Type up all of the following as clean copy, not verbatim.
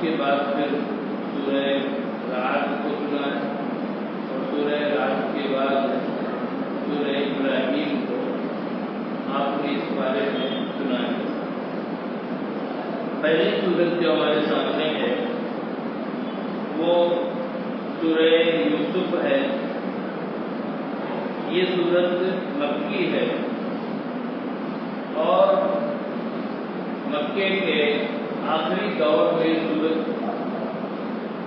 کے بعد پھر سورہ رعد کو سنا ہے، اور سورہ رعد کے بعد سورہ ابراہیم کو آپ نے اس بارے میں سنا ہے۔ پہلی سورت جو ہمارے سامنے ہے وہ سورہ یوسف ہے۔ یہ سورت مکی ہے اور مکے کے آخری دور میں سورت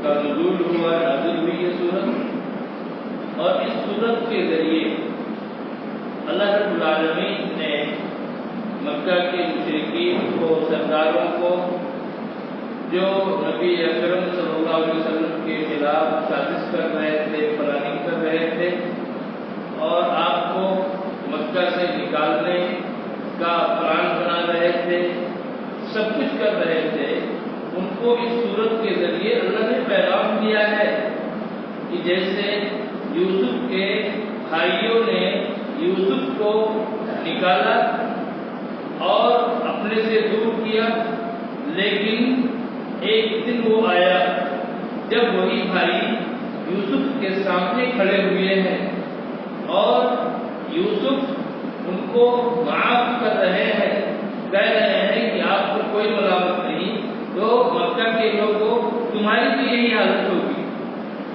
کا نزول ہوا، نازل ہوئی یہ سورت، اور اس سورت کے ذریعے اللہ رب العالمین نے مکہ کے مشرکین کو، سرداروں کو، جو نبی اکرم صلی اللہ علیہ وسلم کے خلاف سازش کر رہے تھے، پلاننگ کر رہے تھے اور آپ کو مکہ سے نکالنے کا پلان بنا رہے تھے، سب کچھ کر رہے تھے، ان کو اس صورت کے ذریعے اللہ نے پیغام دیا ہے کہ جیسے یوسف کے بھائیوں نے یوسف کو نکالا اور اپنے سے دور کیا، لیکن ایک دن وہ آیا جب وہی بھائی یوسف کے سامنے کھڑے ہوئے ہیں اور یوسف ان کو معاف کر رہے ہیں، کہہ رہے ہیں کہ آپ کو کوئی ملامت نہیں، تو مکہ کے لوگوں تمہاری بھی یہی حالت ہوگی،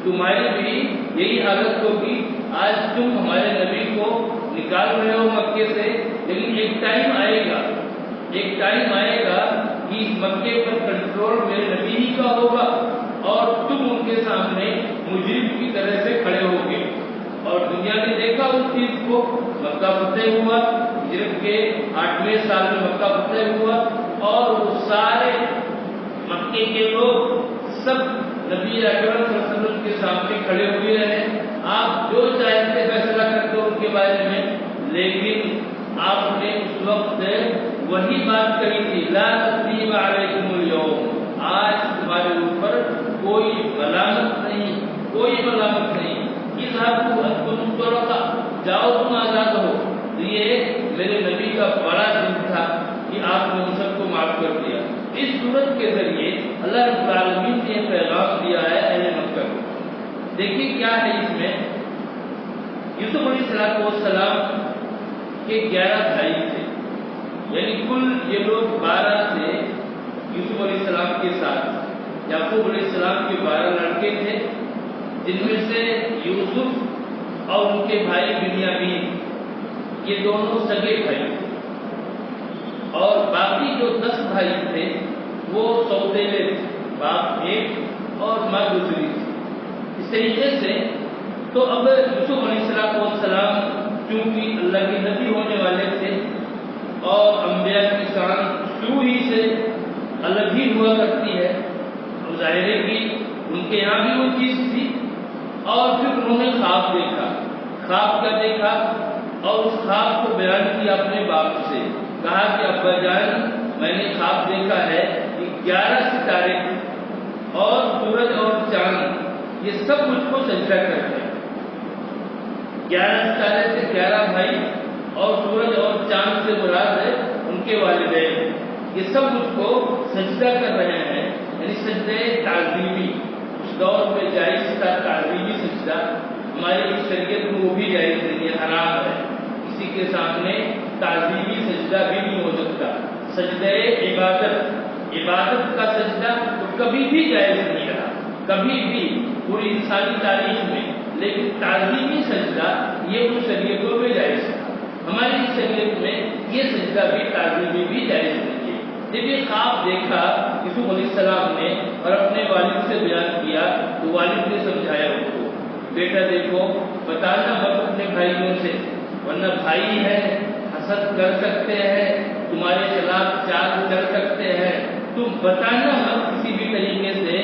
تمہاری بھی یہی حالت ہوگی، آج تم ہمارے نبی کو نکال رہے ہو مکے سے، لیکن ایک ٹائم آئے گا کہ اس مکے پر کنٹرول میرے نبی ہی کا ہوگا اور تم ان کے سامنے مجرم کی طرح سے کھڑے ہوگے۔ اور دنیا نے دیکھا اس چیز کو، مکہ فتح ہوا، ہجرت کے 8ویں سال میں مکہ فتح ہوا اور وہ سارے مکے کے لوگ سب نبی اکرم صلی اللہ علیہ وسلم کے سامنے کھڑے ہوئے ہیں، آپ جو چاہتے فیصلہ کرتے ہو ان کے بارے میں، لیکن آپ نے اس وقت وہی بات کہی تھی، لا تثریب علیکم اليوم، آج تمہارے اوپر کوئی ملامت نہیں، اذهبوا انتم طلقاء، جاؤ تم آزاد ہو۔ یہ میرے نبی کا بڑا دن تھا کہ آپ نے ان سب کو معاف کر دیا۔ اس صورت کے ذریعے اللہ رب العالمین نے پیغام دیا ہے اہل مکہ کو۔ دیکھیے کیا ہے اس میں، یوسف علیہ السلام کے 11 بھائی تھے، یعنی کل یہ لوگ 12 تھے یوسف علیہ السلام کے ساتھ۔ یعقوب علیہ السلام کے 12 لڑکے تھے، جن میں سے یوسف اور ان کے بھائی بنیامین، یہ دونوں سگے بھائی تھے، اور باقی جو 10 بھائی تھے وہ سوتیلے تھے، باپ ایک اور ماں دوسری تھی۔ اس طریقے سے تو اب یوسف علیہ السلام چونکہ اللہ کے نبی ہونے والے تھے اور انبیاء کی شان شروع ہی سے الگ ہی ہوا کرتی ہے، ظاہر ہے کہ ان کے یہاں بھی وہ چیز تھی، اور پھر انہوں نے خواب دیکھا۔ خواب کا دیکھا اور اس خواب کو بیان کیا اپنے باپ سے، کہا کہ ابا جان میں نے خواب دیکھا ہے کہ 11 ستارے اور سورج اور چاند یہ سب مجھ کو سجدہ کرتے ہیں۔ 11 ستارے سے 11 بھائی اور سورج اور چاند سے مراد ہے ان کے والدین، یہ سب مجھ کو سجدہ کر رہے ہیں، یعنی سجدہ تعظیمی۔ اس دور میں جائز تھا تعظیمی سجدہ، ہماری شریعت میں وہ بھی جائز نہیں ہے، حرام ہے، کسی کے سامنے تعظیمی سجدہ بھی نہیں ہو سکتا۔ سجدہ عبادت کا سجدہ تو کبھی بھی جائز نہیں رہا، کبھی بھی پوری انسانی تاریخ میں، لیکن تعظیمی سجدہ یہ ان شریعتوں میں جائز تھا۔ ہماری شریعت میں یہ سجدہ بھی تعظیمی بھی جائز نہیں ہے۔ جب یہ خواب دیکھا یوسف علیہ السلام نے اور اپنے والد سے بیان کیا تو والد نے سمجھایا ان کو، بیٹا دیکھو بتانا مت اپنے بھائیوں سے، ورنہ بھائی ہے، حسد کر سکتے ہیں، تمہارے خلاف چال چل سکتے ہیں، تم بتانا مت کسی بھی طریقے سے۔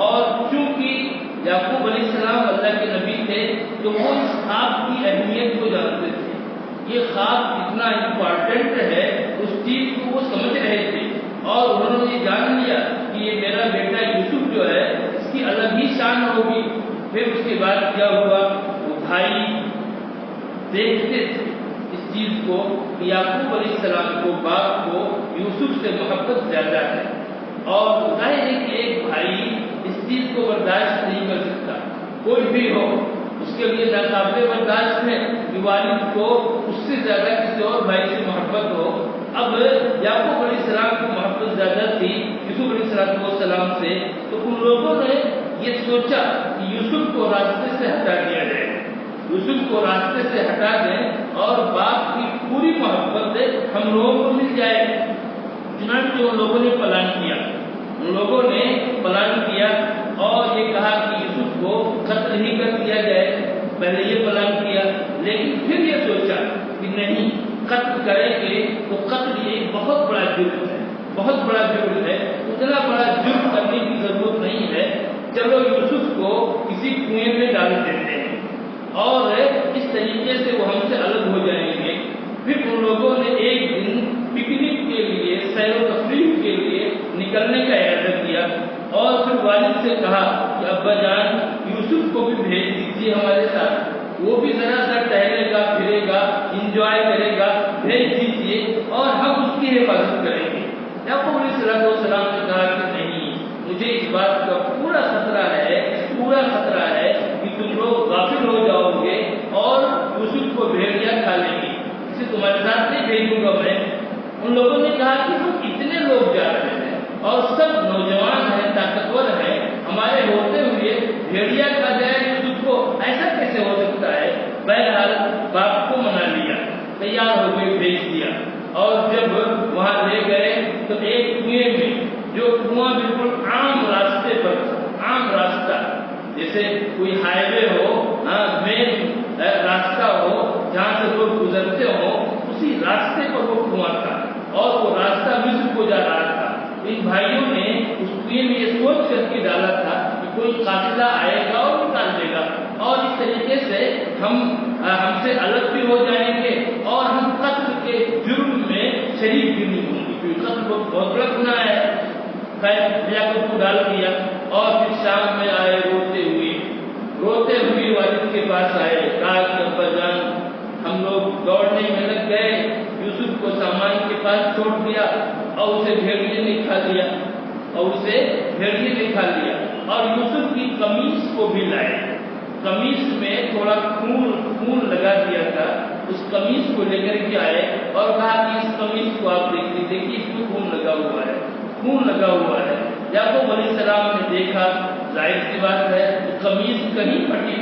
اور چونکہ یعقوب علیہ السلام اللہ کے نبی تھے تو وہ اس خواب کی اہمیت کو جانتے تھے، یہ خواب کتنا امپورٹنٹ ہے اس چیز کو وہ سمجھ رہے تھے، اور انہوں نے یہ جان لیا کہ یہ میرا بیٹا یوسف جو ہے اس کی الگ ہی شان ہوگی۔ پھر اس کے بعد کیا ہوا، وہ بھائی دیکھتے تھے اس چیز کو کہ یعقوب علیہ السلام کو، باپ کو یوسف سے محبت زیادہ ہے، اور ظاہر ہے کہ ایک بھائی اس چیز کو برداشت نہیں کر سکتا، کوئی بھی ہو اس کے لیے ناقابل برداشت ہے کہ والد کو اس سے زیادہ کسی اور بھائی سے محبت ہو۔ اب یعقوب علیہ السلام کو محبت زیادہ تھی یوسف علیہ السلام سے، تو ان لوگوں نے یہ سوچا کہ یوسف کو راستے سے ہٹا دیا جائے، یوسف کو راستے سے ہٹا دیں اور باپ کی پوری محبت ہم لوگوں کو مل جائے۔ چنانچہ ان لوگوں نے پلان کیا، ان لوگوں نے پلان کیا اور یہ کہا کہ یوسف کو قتل ہی کر دیا جائے۔ پہلے یہ پلان کیا، لیکن پھر یہ سوچا کہ نہیں، قتل کریں گے تو قتل ایک بہت بڑا جرم ہے، بہت بڑا جرم ہے، اتنا بڑا جرم کرنے کی ضرورت نہیں ہے، چلو یوسف کو کسی کنویں میں ڈال دیتے ہیں اور اس طریقے سے وہ ہم سے الگ ہو جائیں گے۔ پھر ان لوگوں نے ایک دن پکنک کے لیے، سیر و تفریح کے لیے نکلنے کا ارادہ کیا اور پھر والد سے کہا کہ ابا جان یوسف کو بھی بھیج دیجیے ہمارے ساتھ، وہ بھی ذرا سا ٹہلے گا، پھرے گا، انجوائے کرے گا، بھیج دیجیے اور ہم اس کی حفاظت کریں گے۔ یعقوب علیہ السلام نے کہا کہ نہیں، مجھے اس بات کا پورا خطرہ ہے کہ تم لوگ غافل ہو جاؤ گے اور یوسف کو بھیڑیا کھا لیں گے، اسے تمہارے ساتھ نہیں بھیجوں گا میں۔ ان لوگوں نے کہا کہ ہم اتنے لوگ جا رہے ہیں اور سب نوجوان ہیں، طاقتور ہیں، ہمارے ہوتے ہوئے بھیڑیا کھا جائے یوسف کو، ایسا کیسے ہو سکتا ہے؟ بہرحال باپ کو منا لیا، تیار ہو گئے، بھیج دیا اور جب وہاں لے گئے تو ایک کنویں میں، جو کنواں بالکل عام راستے پر، عام راستہ جیسے کوئی ہائی وے ہو، مین راستہ ہو جہاں سے لوگ گزرتے ہوں، اسی راستے پر وہ کنواں تھا اور وہ راستہ مصر کو جا رہا تھا۔ ان بھائیوں نے اس کنویں میں یہ سوچ کر کے ڈالا تھا کہ کوئی قافلہ آئے گا اور نکال دے گا اور اس طریقے سے ہم سے الگ بھی ہو جائیں گے اور ہم قتل کے جرم میں شریک بھی نہیں ہوں گے، کیونکہ قتل بہت بڑا گناہ ہے۔ خیر یعقوب کو ڈال دیا اور پھر شام میں آئے روتے ہوئے والد کے پاس آئے، کہا کہ ابا جان ہم لوگ دوڑنے میں لگ گئے، یوسف کو سامان کے پاس چھوڑ دیا اور اسے بھیڑیے نے کھا لیا اور یوسف کی قمیص کو بھی لائے، قمیص میں تھوڑا خون لگا دیا تھا، اس قمیص کو لے کر کے آئے اور کہا کہ اس قمیص کو آپ دیکھیے اس میں خون لگا ہوا ہے۔ یعقوب علیہ السلام نے دیکھا، ظاہر سی بات ہے قمیص کہیں پھٹی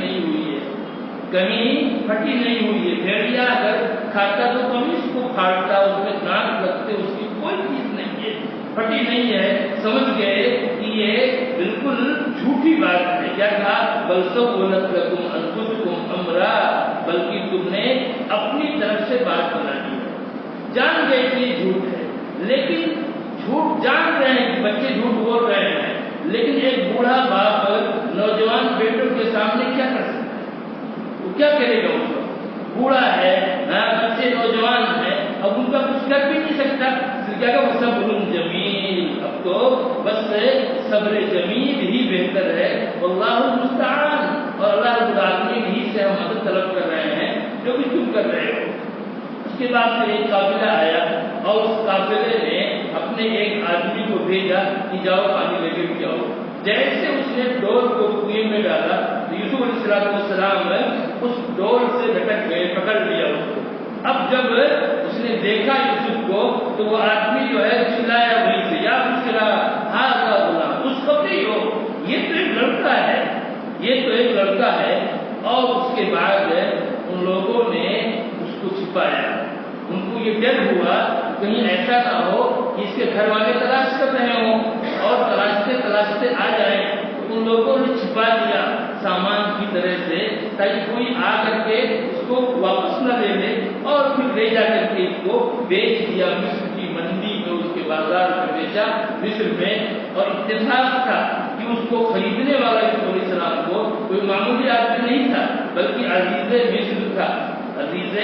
نہیں ہوئی ہے، بھیڑیا اگر کھاتا تو قمیص کو پھاڑتا، اس میں دانت لگتے، اس کی کوئی چیز نہیں ہے، پھٹی نہیں ہے۔ سمجھ گئے کہ یہ بالکل جھوٹی بات ہے۔ کیا کہا؟ بل سولت لکم انفسکم امرا، بلکہ تم نے اپنی طرف سے بات بنا دی ہے۔ جان گئے کہ یہ جھوٹ ہے، لیکن جھوٹ جان رہے ہیں کہ بچے جھوٹ بول رہے ہیں، لیکن ایک بوڑھا باپ نوجوان بیٹوں کے سامنے کیا کر سکتا ہے؟ وہ کیا کرے گا؟ اس وقت بوڑھا ہے، بچے نوجوان ہیں، اب ان کا کچھ کر بھی نہیں سکتا۔ کیا کہ صبر جمیل، اب تو بس صبر جمیل ہی بہتر ہے، واللہ المستعان، اور اللہ رب العالمین ہی سے ہم مدد طلب کر رہے ہیں جو بھی تم کر رہے ہو۔ اس کے بعد پھر ایک قافلہ آیا اور اس قافلے نے اپنے ایک آدمی کو بھیجا کہ جاؤ پانی لے کے آؤ۔ جیسے اس نے ڈور کو کنویں میں ڈالا تو یوسف علیہ السلام اس ڈور سے لٹک گئے، پکڑ لیا اس کو۔ اب جب اس نے دیکھا یوسف کو تو وہ آدمی جو ہے چلایا وہیں سے، یا بشرا ھذا غلام، خوشخبری ہو، یہ تو ایک لڑکا ہے۔ اور اس کے بعد ان لوگوں نے اس کو چھپایا، ان کو یہ ڈر ہوا کہیں ایسا نہ ہو کہ اس کے گھر والے تلاش کر رہے ہوں اور تلاشتے آ جائیں، تو ان لوگوں نے چھپا دیا سامان کی طرح سے، تاکہ کوئی آ کر کے اس کو واپس نہ لے لے، اور پھر لے جا کر کے اس کو بیچ دیا مصر کی منڈی میں، اس کے بازار میں بیچا مصر میں۔ اور اتفاق تھا کہ اس کو خریدنے والا یوسف علیہ السلام کو کوئی معمولی آدمی نہیں تھا، بلکہ عزیز مصر تھا، عزیز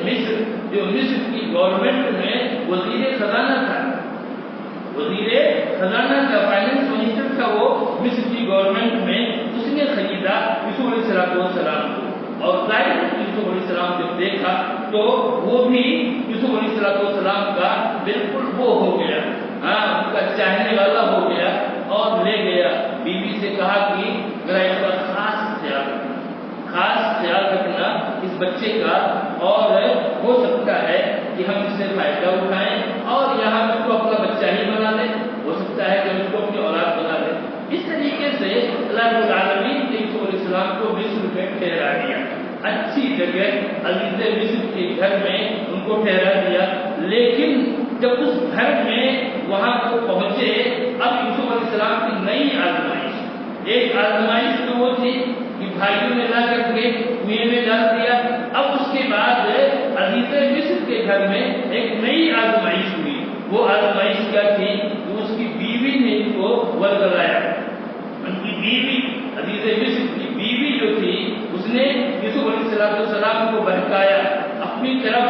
مصر، جو مصر کی گورنمنٹ میں وزیر خزانہ تھا، فائنانس منسٹر تھا وہ مصر کی گورنمنٹ میں۔ اس نے خریدا یوسف علیہ السلام کو، اور ظاہر یوسف علیہ السلام جب دیکھا تو وہ بھی یوسف علیہ السلام کا بالکل وہ ہو گیا، ان کا چاہنے والا ہو گیا اور لے گیا. بیوی سے کہا کہ میرا اس کا خاص خیال رکھنا اس بچے کا، اور ہو سکتا ہے کہ ہم اس سے فائدہ اٹھائیں اور یہاں اس کو اپنا بچہ ہی بنا لیں، ہو سکتا ہے کہ ہم اس کو اپنی اولاد بنا لیں. اس طریقے سے اللہ رب العالمین نے یوسف علیہ السلام کو مصر میں ٹھہرا دیا، اچھی جگہ عزیز مصر کے گھر میں ان کو ٹھہرا دیا. لیکن جب اس گھر میں وہاں کو پہنچے، اب یوسف علیہ السلام کی نئی آزمائش، ایک آزمائش تو وہ تھی کہ بھائیوں نے لا کر کے کنویں میں ڈال دیا. اب اس کے بعد عزیز مصر کے گھر میں ایک نئی آزمائش ہوئی. وہ آزمائش کیا تھی؟ وہ اس کی بیوی نے ان کو ورگلایا. ان کی بیوی، عزیز مصر کی بیوی جو تھی، اس نے یوسف علیہ السلام کو بہکایا، اپنی طرف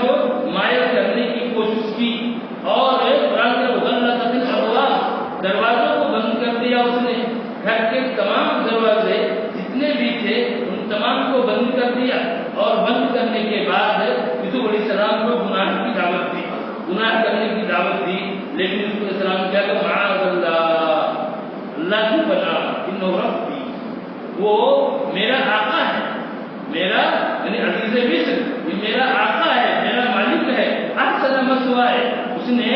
مائل کرنے کی کوشش کی، اور قرآن کے مغلقۃ الابواب، دروازوں کو بند کر دیا. اس نے گھر کے تمام دروازے جتنے بھی تھے ان تمام کو بند کر دیا، اور بند کرنے کے بعد یوسف علیہ السلام کو گناہ کی دعوت دی، گناہ کرنے کی دعوت دی. لیکن یوسف علیہ السلام کیا کہ معاذ اللہ کی پناہ، انہ ربی، وہ میرا آقا ہے، میرا یعنی عزیز مصر یہ میرا آقا ہے، میرا مالک ہے. احسن مثوائے، اس نے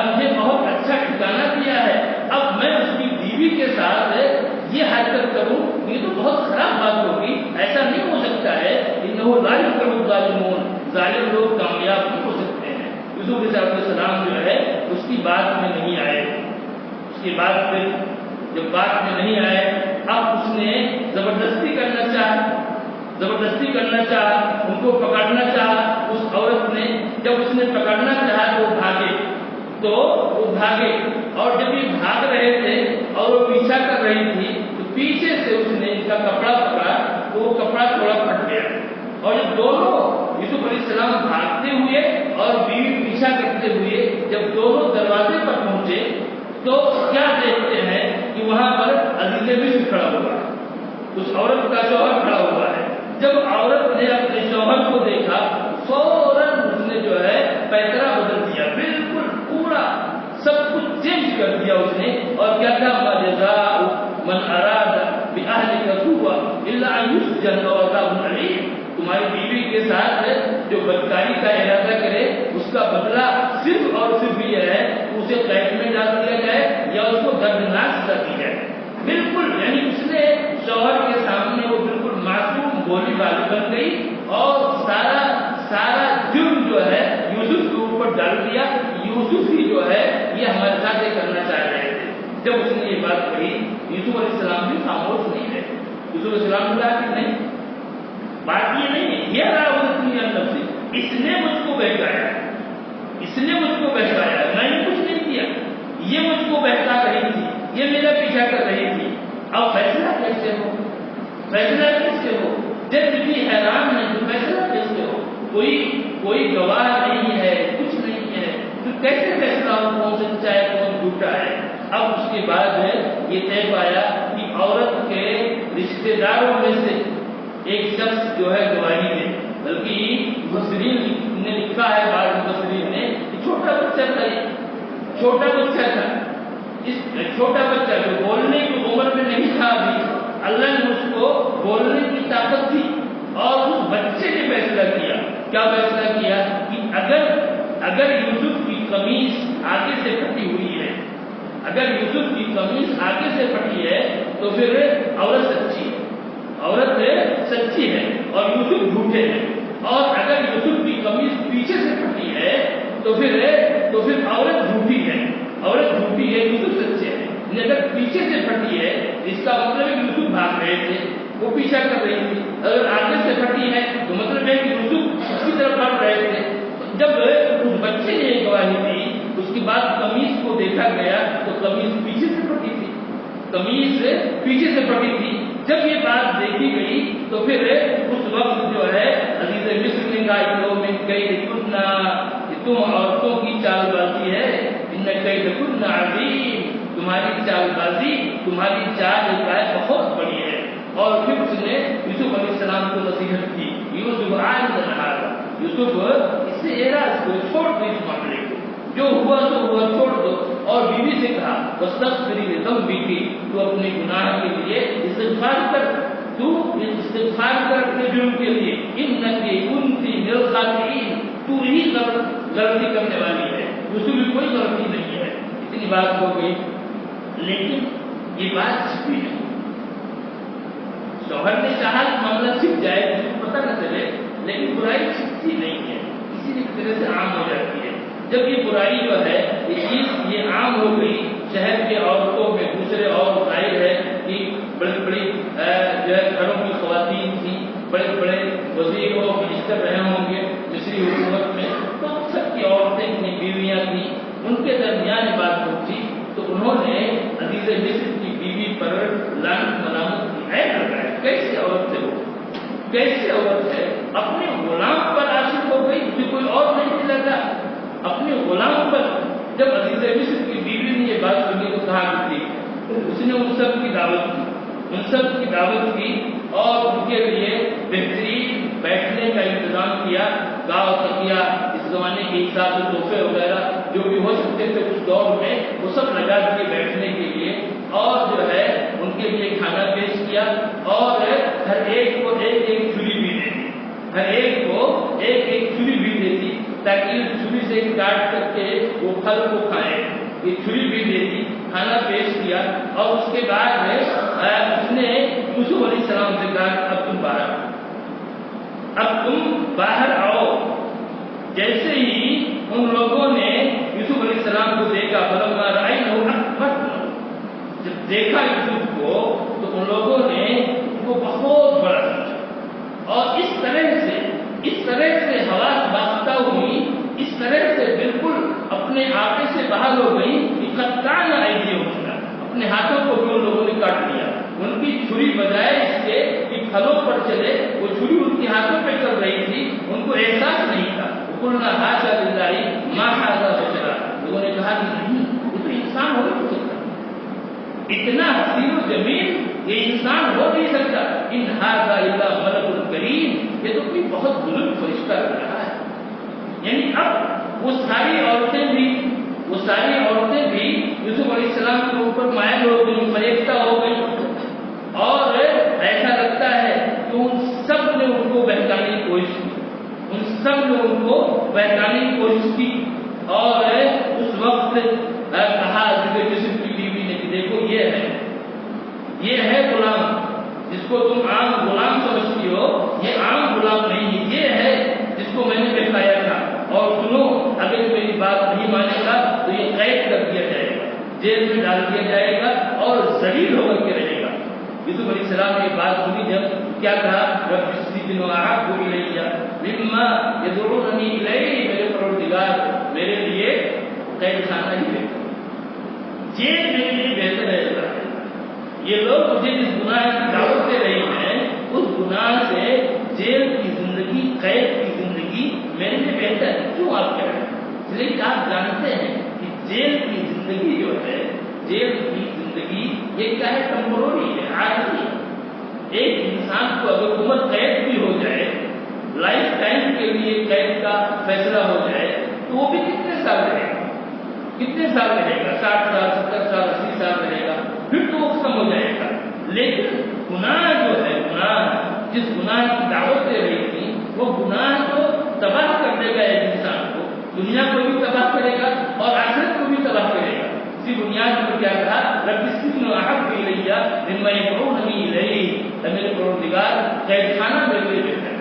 مجھے بہت اچھا ٹھکانہ دیا ہے. اب میں اس کی بیوی کے ساتھ یہ حرکت کروں، یہ تو بہت خراب بات ہوگی، ایسا نہیں ہو سکتا ہے. انہ لا یفلح الظالمون، ظالم لوگ کامیاب نہیں ہو سکتے ہیں. یوسف علیہ السلام جو ہے اس کی بات میں نہیں آئے. اس کے بعد پھر جب بات میں نہیں آئے، اب اس نے زبردستی کرنا چاہا، ان کو پکڑنا چاہا. اس عورت نے جب اس نے پکڑنا چاہا تو وہ بھاگے، اور جب یہ بھاگ رہے تھے اور وہ پیچھا کر رہی تھی تو پیچھے سے اس نے ان کا کپڑا پکڑا تو وہ کپڑا تھوڑا پھٹ گیا. اور جب دونوں یوسف علیہ السلام بھاگتے ہوئے اور بیوی پیچھا کرتے ہوئے جب دونوں دروازے پر پہنچے تو کیا دیکھتے ہیں کہ وہاں پر عزیز مصر کھڑا ہوا ہے، اس عورت کا شوہر کھڑا ہوا ہے. جب عورت نے اپنے شوہر کو دیکھا فوراً اس نے جو ہے پیترا بدل دیا، بالکل پورا سب کچھ چینج کر دیا اس نے. اور کیا تھا؟ ما جزاء من اراد باهلك سوءا الا ان يسجن او عذاب الیم. تمہاری بیوی کے ساتھ جو بدکاری کا ارادہ کرے اس کا بدلہ صرف اور صرف یہ ہے اسے قید میں ڈال دیا جائے یا اس کو دردناک سزا دی جائے. بالکل یعنی اس نے شوہر کے سامنے وہ بالکل معصوم بولی والی بن گئی اور سارا جرم جو ہے یوسف کے اوپر ڈال دیا. یوسف ہی جو ہے یہ ہمارے ساتھ یہ کرنا چاہ رہے تھے. جب اس نے یہ بات کہی یوسف علیہ السلام بھی خاموش نہیں رہے. یوسف علیہ السلام نے کہا کہ نہیں، بات یہ نہیں ہے، یہ راودتنی عن نفسی، اس نے مجھ کو بہکایا، میں نے کچھ نہیں کیا، یہ مجھ کو بہکا رہی تھی، یہ میرا پیچھا کر رہی تھی. اب فیصلہ کیسے ہو؟ جج بھی حیران ہے تو فیصلہ کیسے ہو؟ کوئی گواہ نہیں ہے، کچھ نہیں ہے، تو کیسے فیصلہ ہو کون سچا ہے کون جھوٹا ہے؟ اب اس کے بعد یہ طے پایا کہ عورت کے رشتے داروں میں سے ایک شخص جو ہے گواہی دے. بلکہ مفسرین نے لکھا ہے، بعض مفسرین نے، چھوٹا بچہ تھا، اس چھوٹا بچہ جو بولنے کی عمر میں نہیں تھا ابھی، اللہ نے اس کو بولنے کی طاقت دی اور اس بچے نے فیصلہ کیا. کیا فیصلہ کیا؟ کہ اگر یوسف کی قمیص آگے سے پھٹی ہوئی ہے، تو پھر عورت سچی ہے اور یوسف جھوٹے ہیں. اور اگر یوسف کی قمیص پیچھے سے پھٹی ہے تو پھر عورت جھوٹی ہے، یوسف سچے ہیں. اگر پیچھے سے پھٹی ہے اس کا مطلب ہے کہ یوسف بھاگ رہے تھے، وہ پیچھا کر رہی تھی. اگر آگے سے پھٹی ہے تو مطلب ہے کہ یوسف اس کی طرف بڑھ رہے تھے. جب اس بچے نے ایک گواہی دی اس کے بعد قمیص کو دیکھا گیا تو قمیص پیچھے سے پھٹی تھی. جب یہ بات دیکھی گئی تو پھر اس وقت جو ہے عزیز مصر نے کہا میں کئی کننا، تم عورتوں کی چال بازی ہے، ان کئی کننا عظیم، تمہاری چال بازی، تمہاری چال بہت بڑی ہے. اور پھر اس نے یوسف علیہ السلام کو نصیحت کی، یوسف اس سے اعراض کو چھوڑ دو، اس معاملے کو جو ہوا تو ہوا چھوڑ دو. اور بیوی سے کہا واستغفری لذنبک، تو اپنے گناہ کے لیے استغفار کر، تو استغفار کر اپنے جرم کے لیے، انک کنت من الخاطئین، تو ہی غلطی کرنے والی ہے، اس میں کوئی غلطی نہیں ہے۔ اتنی بات ہو گئی، لیکن یہ بات چھپی نہیں۔ شوہر نے چاہا کہ معاملہ چھپ جائے، کسی کو پتہ نہ چلے، لیکن برائی چھپتی نہیں ہے، اسی لیے ایک طرح سے عام ہو جاتی ہے۔ جب یہ برائی جو ہے یہ چیز یہ عام ہو گئی، شہر کے عورتوں میں دوسرے اور ظاہر ہے کہ بڑی بڑی جو ہے گھروں کی خواتین تھیں، بڑے بڑے وزیر و منسٹر رہے ہوں گے مصری حکومت میں، تو سب کی عورتیں اپنی بیویاں تھیں، ان کے درمیان یہ بات پہنچی تو انہوں نے عزیز مصر کی بیوی پر لعنت ملامت کی، ہے لگایا، کیسے عورت ہے وہ، کیسے عورت ہے، اپنے غلام پر عاشق ہو گئی، مجھے کوئی اور نہیں لگا، اپنے غلام پر۔ جب عزیز مصر کی بیوی نے یہ بات سنی تو کہا کہ اس نے ان سب کی دعوت کی، ان سب کی دعوت کی اور ان کے لیے بہترین بیٹھنے کا انتظام کیا، گاؤ تکیا، اس زمانے کے حساب سے تحفے وغیرہ جو بھی ہو سکتے تھے اس دور میں وہ سب لگا دیے بیٹھنے کے لیے، اور جو ہے ان کے لیے کھانا پیش کیا، اور ہر ایک کو ایک ایک چھری بھی دے دی، ہر ایک کو ایک ایک چھری بھی دے دی تاکہ اس چھری سے کاٹ کر کے وہ پھل کو کھائیں، یہ چھری بھی دے دی، کھانا پیش کیا، اور اس کے بعد اس نے یوسف علیہ السلام سے کہا کہ اب تم باہر آؤ۔ جیسے ہی ان لوگوں نے یوسف علیہ السلام کو دیکھا، فلما رأینہ اکبرنہ، جب دیکھا یوسف کو تو ان لوگوں نے ان کو بہت بڑا سمجھا، اور اس طرح سے حواس باختہ ہوئی، اس طرح سے بالکل اپنے آپے سے باہر ہو گئی کہ قد کان ایدیہم، اپنے ہاتھوں کو بھی ان لوگوں نے کاٹ لیا، ان کی چھری بجائے اس کے کہ پھلوں پر چلے، وہ چھری ان کے ہاتھوں پہ چل رہی تھی، ان کو احساس نہیں تھا۔ قلنا حاشا للہ ما ھذا بشرا، لوگوں نے کہا کہ نہیں، یہ تو انسان ہو نہیں سکتا، اتنا حسین و جمیل یہ انسان ہو نہیں سکتا، ان ھذا الا ملک کریم، یہ تو کوئی بہت بلند فرشتہ لگ رہا ہے۔ یعنی اب وہ ساری عورتیں بھی یوسف علیہ السلام کے اوپر مائل ہو گئی، فریفتہ ہو گئی، اور ایسا لگتا ہے کہ ان سب نے ان کو بہکانے کی کوشش کی، اور اس وقت کہا حضرت یوسف کی بیوی نے کہ دیکھو یہ ہے غلام، جس کو تم عام غلام سمجھتی ہو، یہ عام غلام نہیں ہے، یہ ہے جس کو میں نے بہکایا تھا، اور سنو اگر میری بات نہیں مانے گا تو یہ قید کر دیا جائے گا، جیل میں ڈال دیا جائے گا اور ذلیل ہو کر کے رہے گا۔ یوسف علیہ السلام نے بات سنی، جب کیا کہا، رب السجن احب الی مما یدعوننی الیہ، میرے پروردگار میرے لیے قید خانہ ہی بہتر، جیل میرے لیے بہتر ہے۔ یہ لوگ مجھے جس گناہ کی دعوت دے رہے ہیں، اس گناہ سے جیل کی زندگی، قید کی زندگی میرے لیے بہتر ہے۔ کیوں آپ کہہ رہے ہیں؟ لیکن آپ جانتے ہیں کہ جیل کی زندگی جو ہے، جیل کی زندگی یہ کیا ہے، ٹمپروری ہے، عارضی ہے۔ ایک انسان کو اگر عمر قید بھی ہو جائے، لائف ٹائم کے لیے قید کا فیصلہ ہو جائے، تو وہ بھی کتنے سال رہے گا، 60 سال، 70 سال، 80 سال رہے گا، پھر تو وہ ختم ہو جائے گا۔ لیکن گناہ جو ہے، جس گناہ کی دعوت دے رہی تھی، وہ گناہ تو تباہ کر دے گا ایک انسان کو، دنیا کو بھی تباہ کرے گا اور آخرت کو بھی تباہ کرے گا۔ اسی بنیاد پر کیا کہا، رب السجن احب الی مما یدعوننی الیہ، میرے پروردگار قید خانہ میرے لیے بہتر ہے،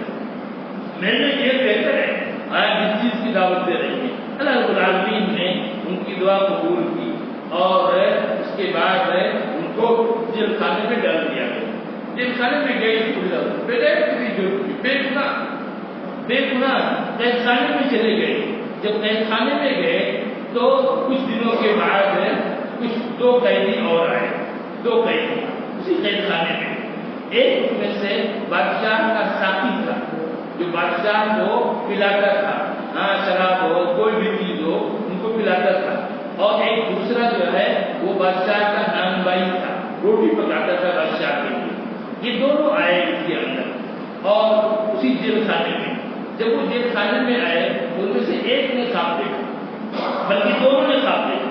میرے لیے جیل بہتر ہے، آج جس چیز کی دعوت دے رہی ہے۔ اللہ رب العالمین نے ان کی دعا قبول کی، اور اس کے بعد ان کو جیل خانے میں ڈال دیا گیا۔ جیل خانے میں گئے بے گناہ قید خانے میں چلے گئے۔ جب قید خانے میں گئے تو کچھ دنوں کے بعد دو قیدی اور آئے، دو قیدی اسی قید خانے میں۔ ایک میں سے بادشاہ کا ساتھی تھا، جو بادشاہ کو پلاتا تھا، شراب ہو کوئی بھی چیز ہو ان کو پلاتا تھا، اور ایک دوسرا جو ہے وہ بادشاہ کا نان بائی تھا، روٹی پکاتا تھا بادشاہ کے لیے۔ یہ دونوں آئے اس کے اندر اور اسی جیل خانے میں۔ جب وہ جیل خانے میں آئے تو ان میں سے ایک نے خواب دیکھا، بلکہ دونوں نے خواب دیکھا۔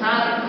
7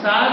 7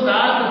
7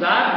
7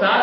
7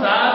7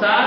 7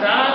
7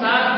7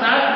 7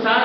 7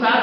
7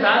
7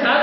7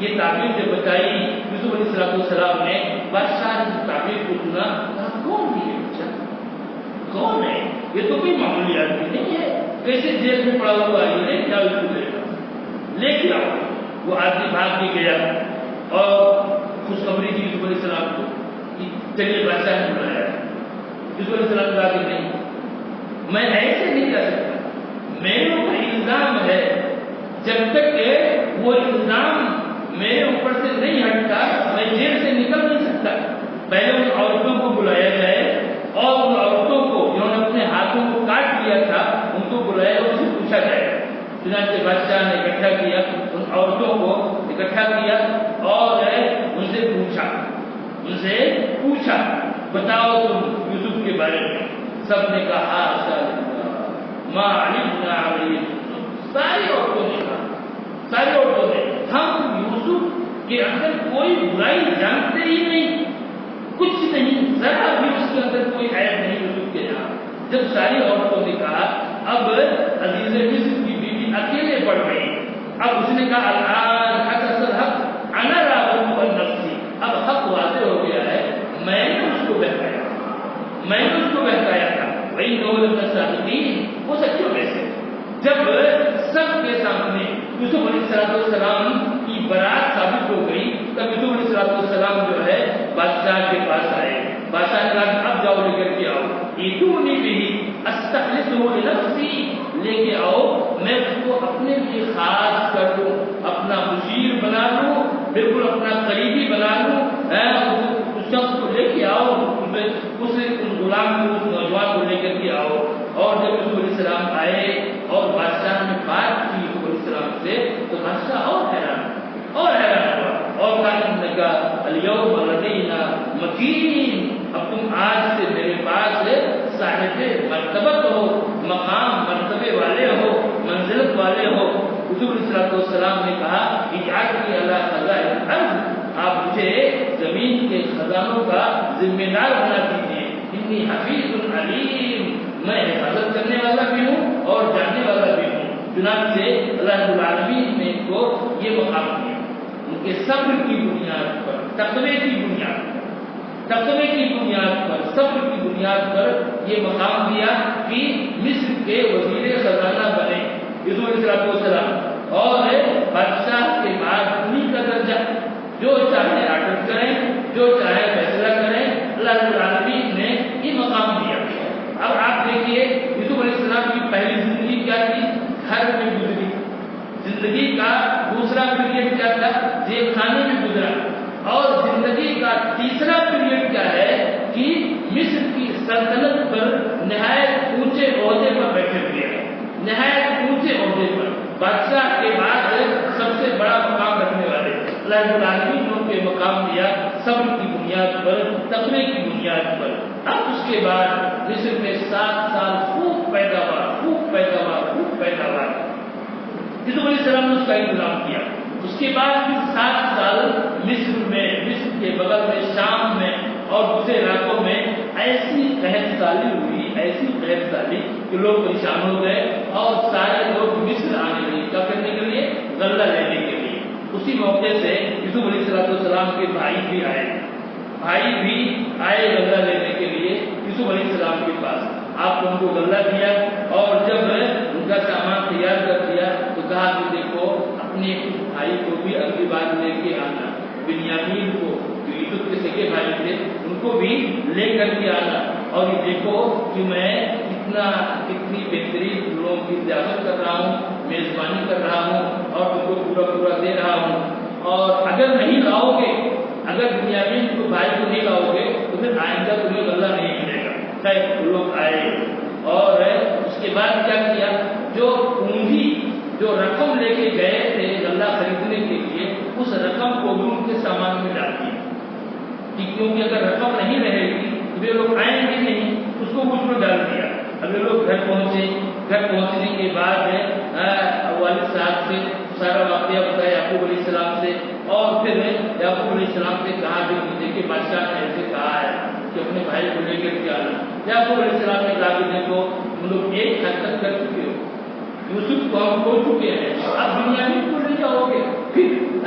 یہ تعبیر جب بتائی یوسف علیہ السلام نے، بادشاہ نے تعبیر کو سنا، کہا کون ہے یہ بچہ؟ کون ہے؟ یہ تو کوئی معمولی آدمی نہیں ہے، کیسے جیل میں پڑا ہوا ہے؟ یہ کیا لے کے آؤ۔ وہ آدمی بھاگ کے گیا اور خوشخبری دی یوسف علیہ السلام کو کہ چلیے بادشاہ نے بلایا۔ یوسف علیہ السلام کہا کہ نہیں، میں ایسے نہیں کر سکتا، میرے اوپر الزام ہے، جب تک کہ وہ الزام میرے اوپر سے نہیں ہٹتا میں جیل سے نکل نہیں سکتا۔ پہلے ان عورتوں کو بلایا جائے اور ان عورتوں کو جنہوں نے اپنے ہاتھوں کو کاٹ لیا تھا ان کو بلایا اور ان سے پوچھا جائے۔ چنانچہ بادشاہ نے اکٹھا کیا، ان عورتوں کو اکٹھا کیا اور ان سے پوچھا بتاؤ تم یوسف کے بارے میں۔ سب نے کہا ما علمنا علیہ، ساری عورتوں نے ہم یوسف کے اندر کوئی برائی جانتے ہی نہیں، کچھ نہیں، ذرا بھی اس کے اندر کوئی عیب نہیں یوسف کے یہاں۔ جب ساری عورتوں نے کہا، اب عزیز مصر کی بیوی اکیلے پڑ گئی، اب اس نے کہا الآن حدث الحق انا راغب عن نفسی، اب حق واضح ہو گیا ہے، میں نے اس کو بہکایا تھا، وہی نول صادقین، وہ سچوں میں سے۔ جب سب کے سامنے یوسف علیہ السلام کی برات ثابت ہو گئی، تب یوسف علیہ السلام جو ہے بادشاہ کے پاس آئے۔ بادشاہ نے کہا اب جاؤ لے کر کے آؤ، ایتونی بہ استخلصہ لنفسی، لے کے آؤ، میں اس کو اپنے لیے خاص کر لوں، اپنا مشیر بنا لوں، بالکل اپنا قریبی بنا لوں۔ اس شخص کو لے کے آؤ، اس غلام کو، اس نوجوان کو لے کر کے آؤ۔ اور جب یوسف علیہ السلام آئے اور بادشاہ نے بات کی یوسف علیہ السلام سے، تو بادشاہ اور حیران ہوا اور کہا الیوم لدینا مکین، اب تم آج سے میرے پاس صاحب مرتبت ہو، مقام مرتبے والے ہو، منزلت والے ہو۔ یوسف علیہ السلام نے کہا اجعلنی علی خزائن الارض، آپ مجھے زمین کے خزانوں کا ذمہ دار بنا دیجیے، انی حفیظ علیم، میں حفاظت کرنے والا بھی ہوں اور جاننے والا بھی ہوں۔ چنانچہ اللہ رب العالمین نے ان کو یہ مقام دیا، ان کے صبر کی بنیاد پر، تقوی کی بنیاد پر، صبر کی بنیاد پر یہ مقام دیا کہ مصر کے وزیر خزانہ بنے یوسف علیہ السلام، اور بادشاہ کے بعد انہیں کا درجہ، جو چاہے آرڈر کریں، جو چاہے فیصلہ کریں، اللہ رب العالمین نے یہ مقام دیا۔ اب آپ دیکھیے یوسف علیہ السلام کی پہلی زندگی کیا تھی؟ گھر میں گزری۔ زندگی کا دوسرا پیریڈ کیا تھا؟ جیل خانے میں گزرا۔ اور زندگی کا تیسرا پیریڈ کیا ہے کہ مصر کی سلطنت پر نہایت اونچے عہدے پر بیٹھے ہوئے ہیں، نہایت اونچے عہدے پر، بادشاہ کے بعد سب سے بڑا مقام رکھنے والے اللہ رب العالمین نے ان کے مقام دیا صبر کی بنیاد پر، تقوی کی بنیاد پر۔ اب اس کے بعد مصر میں 7 سال خوب پیداوار یوسف علیہ السلام نے اس کا انتظام کیا۔ اس کے بعد پھر 7 سال مصر کے بغل میں، شام میں اور دوسرے علاقوں میں ایسی قحط سالی ہوئی کہ لوگ پریشان ہو گئے اور سارے لوگ مصر آنے لگے، کیا کرنے کے لیے؟ غلہ لینے کے لیے۔ اسی موقع سے یوسف علیہ السلام کے بھائی بھی آئے غلہ لینے کے لیے یوسف علیہ السلام کے پاس۔ آپ نے ان کو غلہ دیا اور جب ان کا سامان تیار کر دیا تو کہا کہ دیکھو اپنے بھائی کو بھی اگلی بار لے کے آنا، بنیامین کو جو یوسف کے سگے بھائی تھے ان کو بھی لے کر کے آنا، اور یہ دیکھو کہ میں کتنی بہترین لوگوں کی ضیافت کر رہا ہوں، میزبانی کر رہا ہوں اور ان کو پورا دے رہا ہوں۔ اور اگر نہیں لاؤ گے، اگر بنیامین کو بھائی کو نہیں لاؤ گے تو پھر آئندہ تمہیں غلہ نہیں ملے گا۔ خیر لوگ آئے اور اس کے بعد کیا کیا؟ جو پونجی، جو رقم لے کے گئے تھے غلہ خریدنے کے لیے، اس رقم کو بھی ان کے سامان میں ڈال دیا، کیونکہ اگر رقم نہیں رہے گی تو یہ لوگ آئیں گے نہیں، اس کو کچھ میں ڈال دیا۔ اب یہ لوگ گھر پہنچنے کے بعد والد صاحب سے سارا واقعہ بتایا یعقوب علیہ السلام سے، اور پھر یعقوب علیہ السلام سے کہا کہ بادشاہ نے ایسے کہا ہے کہ اپنے بھائی کو لے کر کے آنا۔ یعقوب علیہ السلام نے کہا کہ دیکھو تم لوگ ایک حد تک کر چکے ہو، یوسف کو ہم کھو چکے ہیں، اب بنیامین کو لے جاؤ گے، پھر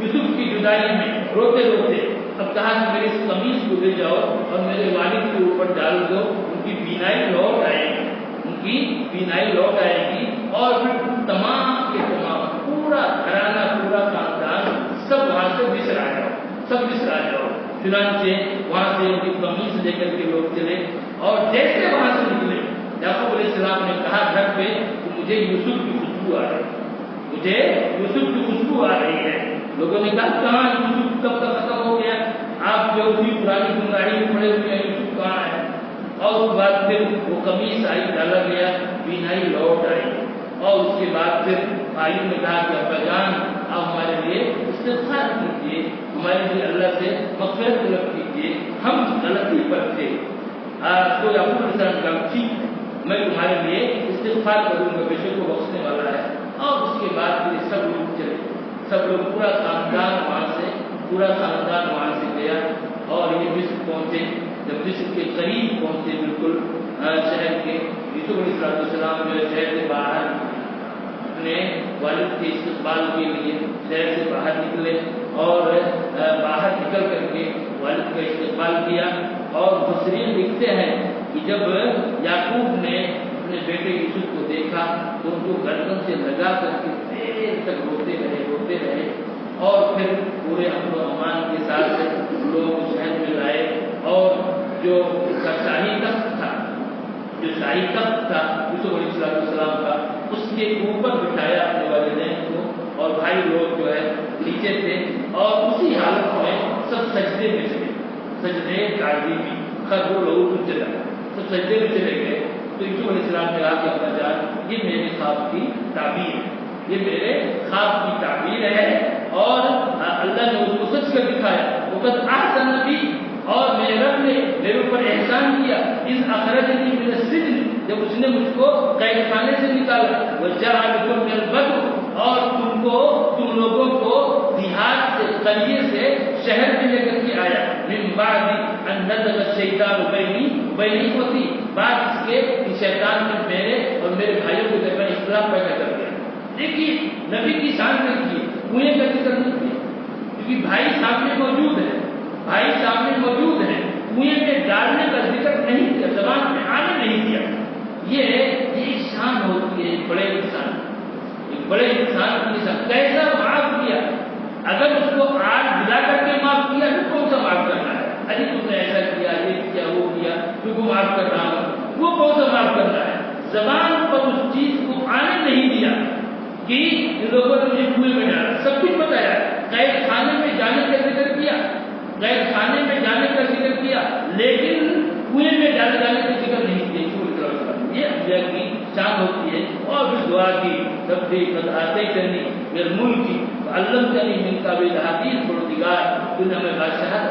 یوسف کی جدائی میں روتے روتے اب کہا کہ میری اس قمیص کو لے جاؤ اور میرے والد کے اوپر ڈال دو، ان کی بینائی لوٹ آئے گی، ان کی بینائی لوٹ آئے گی، اور پھر تمام کے تمام پورا گھرانہ پورا خاندان سب وہاں سے مصر آ جاؤ، سب مصر آ جاؤ۔ چنانچہ وہاں سے ان کی قمیص لے کر کے لوگ چلے، اور جیسے وہاں سے نکلے یعقوب علیہ السلام نے کہا گھر پہ کہ مجھے یوسف کی خوشبو آ رہی ہے، مجھے یوسف کی خوشبو آ رہی ہے۔ لوگوں نے کہا کہاں یوسف کب کا ختم ہو گیا، آپ جو بھی پرانی گمراہی میں پڑے ہوئے ہیں، یوسف کہاں ہے؟ اور اس کے بعد پھر وہ قمیص آئی، ڈالا گیا، بینائی لوٹ آئی، اور اس کے بعد پھر بھائیوں نے کہا کہ ابا جان آپ ہمارے لیے استغفار کیجیے، ہمارے لیے اللہ سے مغفرت طلب کیجیے، ہم غلطی پر تھے۔ تو یعقوب علیہ السلام کا ٹھیک ہے، میں تمہارے لیے استغفار کروں گا، بے شک وہ بخشنے والا ہے۔ اور اس کے بعد پھر سب لوگ چلے، سب لوگ پورا خاندان وہاں سے گیا، اور یہ مصر پہنچے۔ جب مصر کے قریب پہنچے بالکل شہر کے، یوسف علیہ السلام جو ہے شہر سے باہر اپنے والد کے استقبال کے لیے شہر سے باہر نکلے، اور باہر نکل کر کے والد کا استقبال کیا۔ اور مفسرین لکھتے ہیں کہ جب یعقوب نے اپنے بیٹے یوسف کو دیکھا تو ان کو گردن سے لگا کر کے دیر تک روتے رہے، اور پھر پورے امن و امان کے ساتھ لوگ شہر میں لائے، اور جو شاہی تخت تھا یوسف علیہ السلام کا، اس کے اوپر بٹھایا اپنے والدین کو، اور بھائی لوگ جو ہے نیچے تھے، اور اسی حالت میں سب سجدے میں چلے، سجدے تعظیمی خرو لہو چلا، سب سجدے میں چلے گئے۔ تو یوسف علیہ السلام نے کہا کہ ابا جان یہ میرے خواب کی تعبیر ہے، یہ میرے خواب کی تعبیر ہے، اور اللہ نے اس کو سچ کر دکھایا۔ وقت احسن بھی، اور میرے رب نے میرے اوپر احسان کیا، اذ اخرجنی من السجن، جب اس نے مجھ کو قید خانے سے نکالا، وجاء بكم من البدو، اور تم لوگوں کو دیہات سے، قریے سے شہر میں لے کر کے آیا، من بعد ان نزغ الشیطان بینی وبین اخوتی، بعد اس کے شیطان نے میرے اور میرے بھائیوں کے درمیان اختلاف پیدا کر دیا۔ دیکھیے نبی کی شان دیکھیے، کنویں کا ذکر نہیں کیا، کیونکہ بھائی سامنے موجود ہے، کنویں میں ڈالنے کا ذکر نہیں کیا، زبان میں آنے نہیں دیا۔ یہ شان ہوتی ہے ایک بڑے انسان کی شان۔ کیسا معاف کیا، اگر اس کو آگ جلا کر کے معاف کیا تو کون سا معاف کرنا ہے؟ ارے تم نے ایسا کیا، یہ کیا، وہ کیا، تو کو معاف کر رہا ہوں، وہ کون سا معاف کرنا ہے؟ زبان پر اس چیز کو آنے نہیں دیا کہ ان لوگوں نے مجھے کنویں میں ڈالا، سب کچھ بتایا، قید خانے میں جانے کا ذکر کیا، لیکن کنویں میں ڈالے جانے کا ذکر نہیں کیا۔ یہ انبیاء کی شان ہوتی ہے۔ اور بھی دعا کی، ربی قد آتیتنی من الملک وعلمتنی من تاویل الاحادیث، پروردگار تو نے ہمیں بادشاہت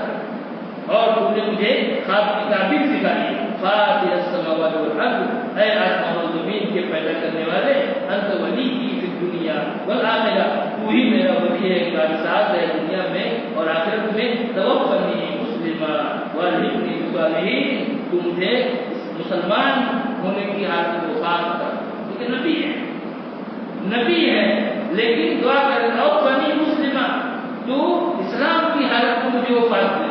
اور تو نے مجھے خواب کی تعبیر سکھائی۔ فاطر السماوات والارض، اے آسمان و زمین کے پیدا کرنے والے، انت ولی فی الدنیا والآخرہ، تو ہی میرا ولی ہے، کارساز ہے دنیا میں اور آخرت میں۔ توفنی مسلما والحقنی بالصالحین، تو مجھے مسلمان ہونے کی حالت کو خاص کر، کیونکہ نبی ہے لیکن دعا کرے توفنی مسلما، تو اسلام کی حالت کو مجھے وفات دے۔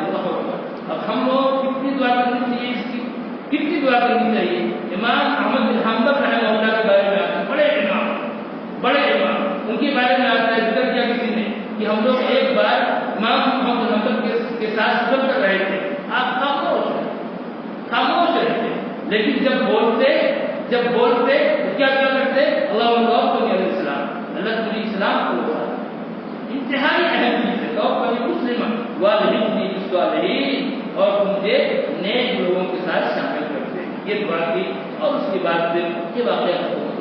اب ہم لوگ کتنی دعا کرنی چاہیے، اس کی کتنی دعا کرنی چاہیے؟ امام احمد بن حنبل رحمہ اللہ کے بارے میں آتا ہے، بڑے امام، ان کے بارے میں آتا ہے، ذکر کیا کسی نے کہ ہم لوگ ایک بار امام احمد بن حنبل کے ساتھ سفر کر رہے تھے، آپ خاموش رہتے، لیکن جب بولتے تو کیا کرتے؟ اللہ علیہ السلام، اللہ تمہیں اسلام کو بتا، انتہائی اہم چیز ہے۔ توفنی مسلما والحقنی بالصالحین، اور مجھے نیک لوگوں کے ساتھ شامل کرتے ہیں، یہ دعا کی۔ اور اس کے بعد پھر یہ واقعہ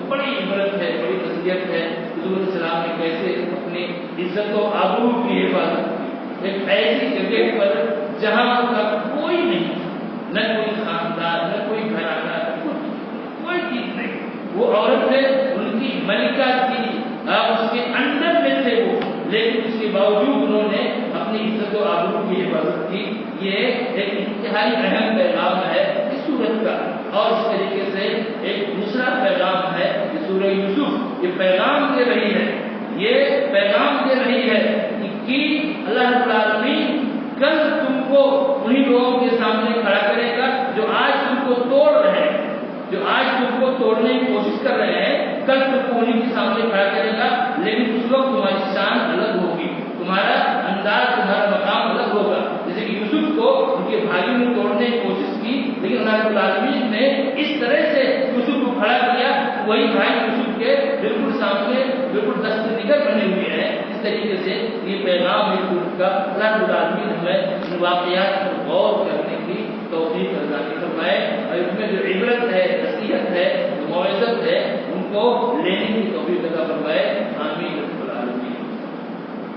بڑی عبرت ہے، بڑی نصیحت ہے، حضور علیہ السلام نے کیسے اپنی عزت و آبرو کی حفاظت کی ایک ایسی جگہ پر جہاں کا کوئی نہیں، نہ کوئی خاندان، نہ کوئی گھرانہ، کوئی چیز نہیں، وہ عورت ہے، ان کی ملکہ تھی، اس کے اندر میں تھے وہ، لیکن اس کے باوجود انہوں نے اپنی عزت و آبرو کی حفاظت کی۔ یہ ایک انتہائی اہم پیغام ہے اس سورت کا۔ اور اس طریقے سے ایک دوسرا پیغام ہے کہ سورہ یوسف یہ پیغام دے رہی ہے کہ توڑنے کی کوشش کر رہے ہیں، کل تم کو انہیں کے سامنے کھڑا کرے گا، لیکن اس وقت تمہاری شان الگ ہوگی، تمہارا انداز، تمہارا مقام الگ ہوگا۔ جیسے کہ یوسف کو ان کے بھائیوں نے توڑنے کی کوشش کی، لیکن اللہ رب العالمین نے اس طرح سے یوسف کو کھڑا کیا، وہی بھائی یوسف کے بالکل سامنے بالکل دست نگر بنے ہوئے ہیں۔ اس طریقے سے یہ پیغام یوسف کا اللہ رب العالمین ہمیں ان واقعات پر غور کرنے کی توفیق عطا فرمائے، اور اس میں جو عبرت ہے، نصیحت ہے، موعظت ہے، ان کو لینے کی توفیق عطا فرمائے۔ آمین۔